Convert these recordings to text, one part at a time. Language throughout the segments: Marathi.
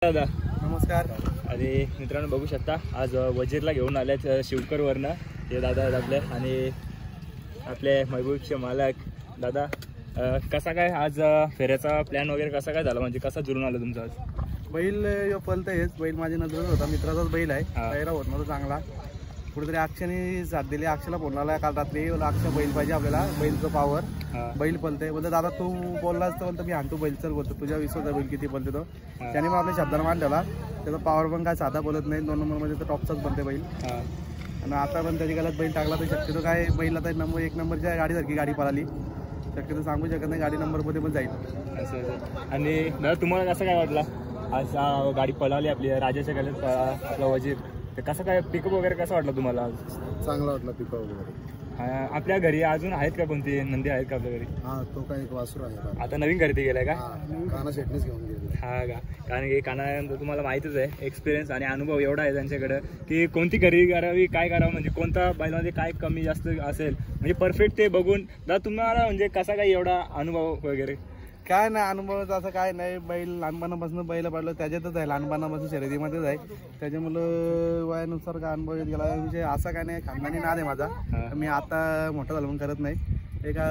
दादा नमस्कार. आणि मित्रांनो बघू शकता आज वजीरला घेऊन आल्यात शिवकरवरनं हे दादा आहेत आपले आणि आपले महबूबचे मालक. दादा कसा काय आज फेऱ्याचा प्लॅन वगैरे कसा काय झाला, म्हणजे कसा जुळून आला तुमचा आज? बैल पलतयच, बैल माझ्या नजरेत होता, मित्राचाच बैल आहे. पहिला होत नव्हता चांगला, कुठेतरी अक्षाने साथ दिली. अक्षाला फोन लावला काल रात्री, अक्षा बैल पाहिजे आपल्याला, बैलचं पावर. बैल पलतय बोलतो दादा तू बोललास तर बोलतो मी आणतो बैल, चल बोलतो तुझ्या विश्वास बैल किती बोलते तो. त्याने मग आपल्या शब्दाला मान ठेवला. त्याचा पावर पण काय साधा बोलत नाही, 2 नंबरमध्ये तर टॉपचाच बनते बैल. आणि आता पण त्याची गलत बैल टाकला तर शक्यतो काय बैल आता 1 नंबरच्या गाडीसारखी गाडी पळाली, शक्यतो सांगू शकत नाही, गाडी नंबरमध्ये पण जाईल असं. आणि दादा तुम्हाला कसं काय वाटला आज गाडी पळाली आपली राजाच्या गळ्यात आपला वजीर, तर कसं काय पिकअप वगैरे कसं वाटलं तुम्हाला आज? चांगला वाटला पिकअप वगैरे. आपल्या घरी अजून आहेत का कोणती नंदी आहेत का आपल्या घरी? हा तो काय एक वासरू आहे, आता नवीन खरेदी केलाय का? काना शेटनेच घेऊन गेले. हा का? कारण की काना तुम्हाला माहितीच आहे, एक्सपिरियन्स आणि अनुभव एवढा आहे त्यांच्याकडे की कोणती खरेदी करावी, काय करावं, म्हणजे कोणता बैलामध्ये काय कमी जास्त असेल म्हणजे परफेक्ट ते बघून. दादा तुम्हाला म्हणजे कसा काय एवढा अनुभव वगैरे? काय नाही अनुभव असं काय नाही, बैल लहानपणापासून बैल पाडलं त्याच्यातच आहे, लहानपणापासून शर्यतीमध्येच आहे, त्याच्यामुळं वयानुसार काय अनुभव येत गेला. म्हणजे असा काय नाही, खानदानी नाद आहे माझा, मी आता मोठा झालो म्हणून करत नाही, एका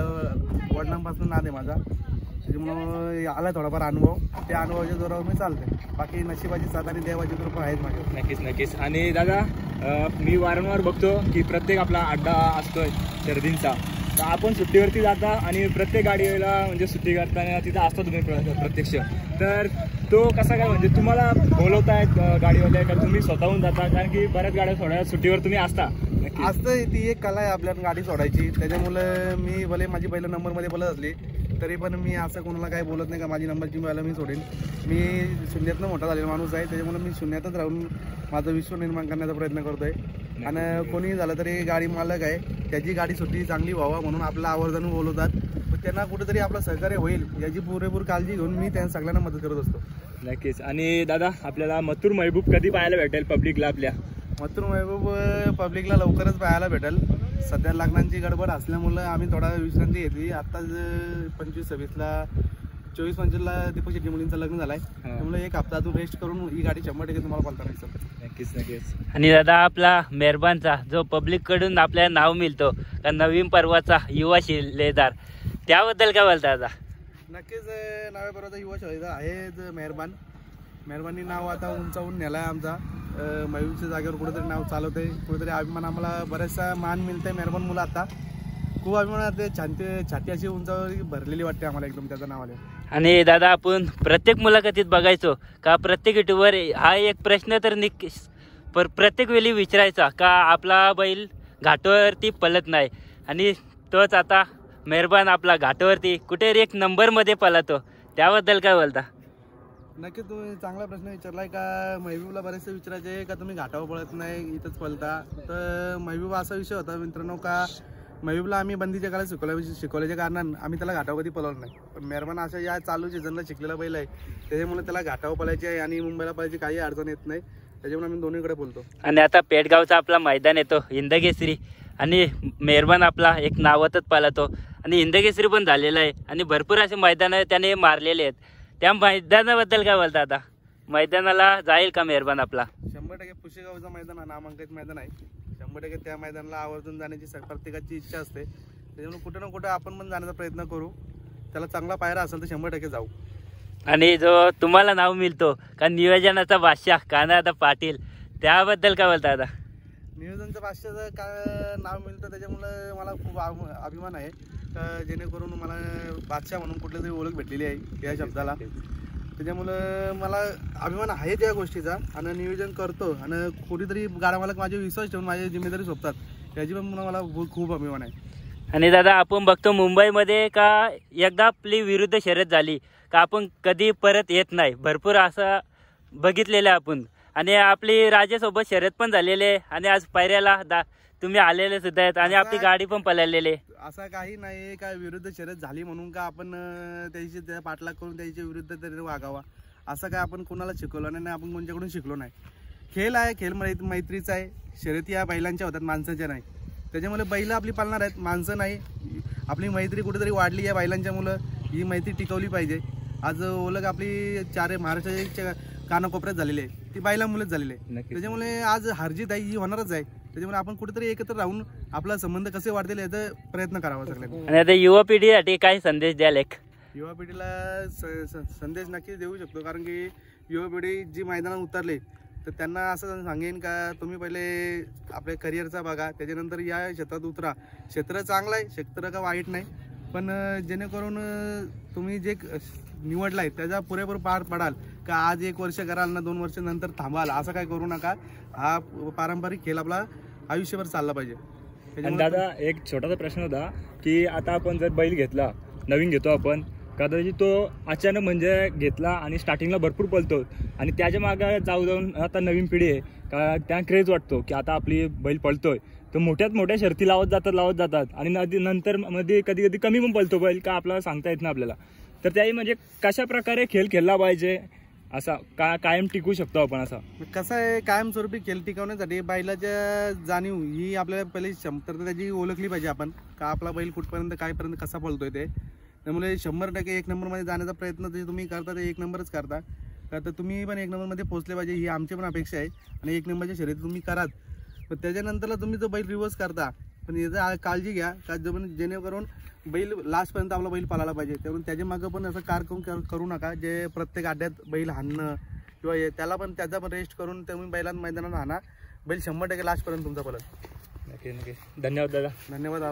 वडिलांपासून नाद आहे माझा, त्याच्यामुळं आला थोडाफार अनुभव, त्या अनुभवाच्या जोरावर मी चालते. बाकी नशिबाची साथ आणि देवाची कृपा आहेत माझ्या. नक्कीच नक्कीच. आणि दादा मी वारंवार बघतो की प्रत्येक आपला अड्डा असतोय शर्यतींचा, तर आपण सुट्टीवरती जाता आणि प्रत्येक गाडीला म्हणजे सुट्टी करताना तिथं असता तुम्ही प्रत्यक्ष, तर तो कसा काय म्हणजे तुम्हाला बोलवतायत गाडीवाले का तुम्ही स्वतःहून जाता? कारण की बऱ्याच गाड्या सोडायला सुट्टीवर तुम्ही असता. असतं, ती एक कला आहे आपल्याला गाडी सोडायची, त्याच्यामुळे मी भले माझी पहिल्या नंबरमध्ये बोलत असली तरी पण मी असं कोणाला काही बोलत नाही का माझी नंबरची पहिला मी सोडेन. मी शून्यातनं मोठा झालेला माणूस आहे, त्याच्यामुळे मी शून्यातच राहून माझं विश्व निर्माण करण्याचा प्रयत्न करतोय. आणि कोणी झालं तरी गाडी मालक आहे, त्याची गाडी सुट्टी चांगली व्हावा म्हणून आपला आवर्जून बोलवतात, त्यांना कुठेतरी आपलं सहकार्य होईल याची पुरेपूर काळजी घेऊन मी त्यांना सगळ्यांना मदत करत असतो. नक्कीच. आणि दादा आपल्याला मथुर महबूब कधी पाहायला भेटेल पब्लिकला? आपल्या मथुर महबूब पब्लिकला लवकरच पाहायला भेटेल. सध्या लग्नांची गडबड असल्यामुळं आम्ही थोडा विश्रांती घेतली. आत्ताच 25-26ला 24-25ला दीपक शेट्टी मुलींचं लग्न झालंय, त्यामुळे 1 हप्ता अजून रेस्ट करून ही गाडी 100% तुम्हाला बोलता नाही सर. नक्कीच नक्कीच. आणि दादा आपला मेहरबानचा जो पब्लिक कडून आपल्याला नाव मिळतो का नवीन पर्वाचा युवा शिलेदार, त्याबद्दल काय बोलता दादा? नक्कीच नव्या पर्वाचा युवा शिलेदार आहे मेहरबानी नाव आता उंचावून नेला आहे आमचा. महबूबच्या जागेवर कुठेतरी नाव चालवतंय, कुठेतरी अभिमान आम्हाला बऱ्याचसा मान मिळतंय. मेहरबान मुलं आता खूप अभिमान, छाती अशी उंचावर भरलेली वाटते आम्हाला एकदम त्याचं नाव आलं. आणि दादा आपण प्रत्येक मुलाखतीत बघायचो का प्रत्येक युट्यूबवर हा एक प्रश्न तर प्रत्येक वेळी विचारायचा का आपला बैल घाटावरती पळत नाही, आणि तोच आता मेहरबान आपला घाटावरती कुठेतरी 1 नंबरमध्ये पळतो, त्याबद्दल काय बोलता? नक्की तुम्ही चांगला प्रश्न विचारलाय. का महबूबला बरेचसे विचारायचे का तुम्ही घाटावर पळत नाही इथंच पळता, तर महबूब असा विषय होता मित्रांनो का महबूबला आम्ही बंदीच्या काळात शिकवल्याच्या कारणानं आम्ही त्याला घाटावर कधी पळवलं नाही, पण मेहरबान अशा या चालू सीझनला शिकलेला बैल आहे, त्याच्यामुळे त्याला घाटावर पळायची आहे आणि मुंबईला पळायची काही अडचण येत नाही, त्याच्यामुळे आम्ही दोन्हीकडे बोलतो. आणि आता पेडगावचा आपला मैदान येतो हिंदकेसरी, आणि मेहरबान आपला एक नावातच पळतो आणि हिंदकेसरी पण झालेला आहे, आणि भरपूर असे मैदान त्याने मारलेले आहेत, त्या मैदानाबद्दल काय बोलता? आता मैदानाला जाईल का मेहरबान आपला? 100% पुशेगावचं मैदान नामांकित मैदान आहे, 100% त्या मैदानाला आवर्जून जाण्याची प्रत्येकाची इच्छा असते, त्याच्यामुळे कुठं ना कुठं आपण पण जाण्याचा प्रयत्न करू. त्याला चांगला पायरा असेल तर 100% जाऊ. आणि जो तुम्हाला नाव मिळतो का नियोजनाचा बादशाह कानादा पाटील, त्याबद्दल काय बोलता? आता नियोजनचं बादशाहचं काय नाव मिळतं त्याच्यामुळं मला खूप अभिमान आहे, जेणेकरून मला बादशाह म्हणून कुठली तरी ओळख भेटलेली आहे या शब्दाला, त्याच्यामुळं मला अभिमान आहे त्या गोष्टीचा. आणि नियोजन करतो आणि कुठेतरी गाडा मालक माझे विश्वास ठेवून माझी जिम्मेदारी सोपतात, याची पण मला खूप अभिमान आहे. आणि दादा आपण बघतो मुंबईमध्ये का एकदा आपली विरुद्ध शर्यत झाली का आपण कधी परत येत नाही, भरपूर असं बघितलेलं आपण, आणि आपली राजासोबत शर्यत पण झालेली आहे, आणि आज पायऱ्याला तुम्ही आलेले सुद्धा आहेत आणि आपली गाडी पण पळालेली. असं काही नाही काय विरुद्ध शर्यत झाली म्हणून का आपण त्याची पाठलाग करून त्याच्या विरुद्ध तरी वागावा, असं काय आपण कोणाला शिकवलं नाही, आपण कोणच्याकडून शिकलो नाही. खेळ आहे, खेळ मैत्रीचा आहे, शर्यती या बैलांच्या होतात माणसाच्या नाही, त्याच्यामुळे बैल आपली पाळणार आहेत, माणसं नाही. आपली मैत्री कुठेतरी वाढली या बैलांच्या मुलं, ही मैत्री टिकवली पाहिजे. आज ओळख आपली महाराष्ट्राच्या कानाकोपऱ्यात झालेली आहे ती बैलामुळेच झालेली आहे. नक्कीच. त्याच्यामुळे आज हारजीत आहे ही होणारच आहे. त्याच्यामुळे आपण कुठेतरी एकत्र राहून आपला संबंध कसे वाढतील याचा प्रयत्न करावा सगळ्यांनी. आणि आता युवा पिढीसाठी काय संदेश द्याल एक? युवा पिढीला संदेश नक्कीच देऊ शकतो, कारण की युवा पिढी जी मैदानात उतरली तर त्यांना असं सांगेन का तुम्ही पहिले आपल्या करिअरचा बघा, त्याच्यानंतर या क्षेत्रात उतरा. क्षेत्र चांगलं आहे, क्षेत्र का वाईट नाही, पण जेणेकरून तुम्ही जे निवडला आहे त्याचा पुरेपूर पार पडाल का आज 1 वर्ष कराल ना 2 वर्ष नंतर थांबाल असं काय करू नका. हा पारंपरिक खेळ आपला आयुष्यभर चालला पाहिजे. आणि दादा एक छोटासा प्रश्न होता की आता आपण जर बैल घेतला, नवीन घेतो आपण, कदाचित तो अचानक म्हणजे घेतला आणि स्टार्टिंगला भरपूर पळतो आणि त्याच्या मागे जाऊन आता नवीन पिढी आहे का त्या क्रेज वाटतो की आता आपली बैल पळतोय, तर मोठ्यात मोठ्या शर्ती लावत जातात आणि नंतर मध्ये कधी कधी कमी पण पळतो बैल का आपल्याला सांगता येत ना आपल्याला. तर त्याही म्हणजे कशा प्रकारे खेळ खेळला पाहिजे असा कायम टिकू शकतो आपण असा? कसं आहे, कायमस्वरूपी खेळ टिकवण्यासाठी बैलाच्या जाणीव ही आपल्याला पहिले क्षमता त्याची ओळखली पाहिजे आपण का आपला बैल कुठपर्यंत कायपर्यंत कसा पळतोय ते. त्यामुळे 100% 1 नंबरमध्ये जाण्याचा प्रयत्न जे तुम्ही करता ते 1 नंबरच करता का, तर तुम्ही पण 1 नंबरमध्ये पोहोचले पाहिजे ही आमची पण अपेक्षा आहे. आणि 1 नंबरच्या शर्यती तुम्ही करात, पण त्याच्यानंतरला तुम्ही जो बैल रिव्हर्स करता, पण याचा काळजी घ्या का जेणेकरून बैल लास्टपर्यंत आपला बैल पळायला पाहिजे. त्यामुळे त्याच्या मागं पण असं कार करू नका जे प्रत्येक अड्ड्यात बैल हाणणं किंवा त्याला पण त्याचा पण रेस्ट करून तुम्ही बैलांना मैदानात हाणा. बैल 100% लास्टपर्यंत तुमचा पळत. नक्की. धन्यवाद दादा. धन्यवाद.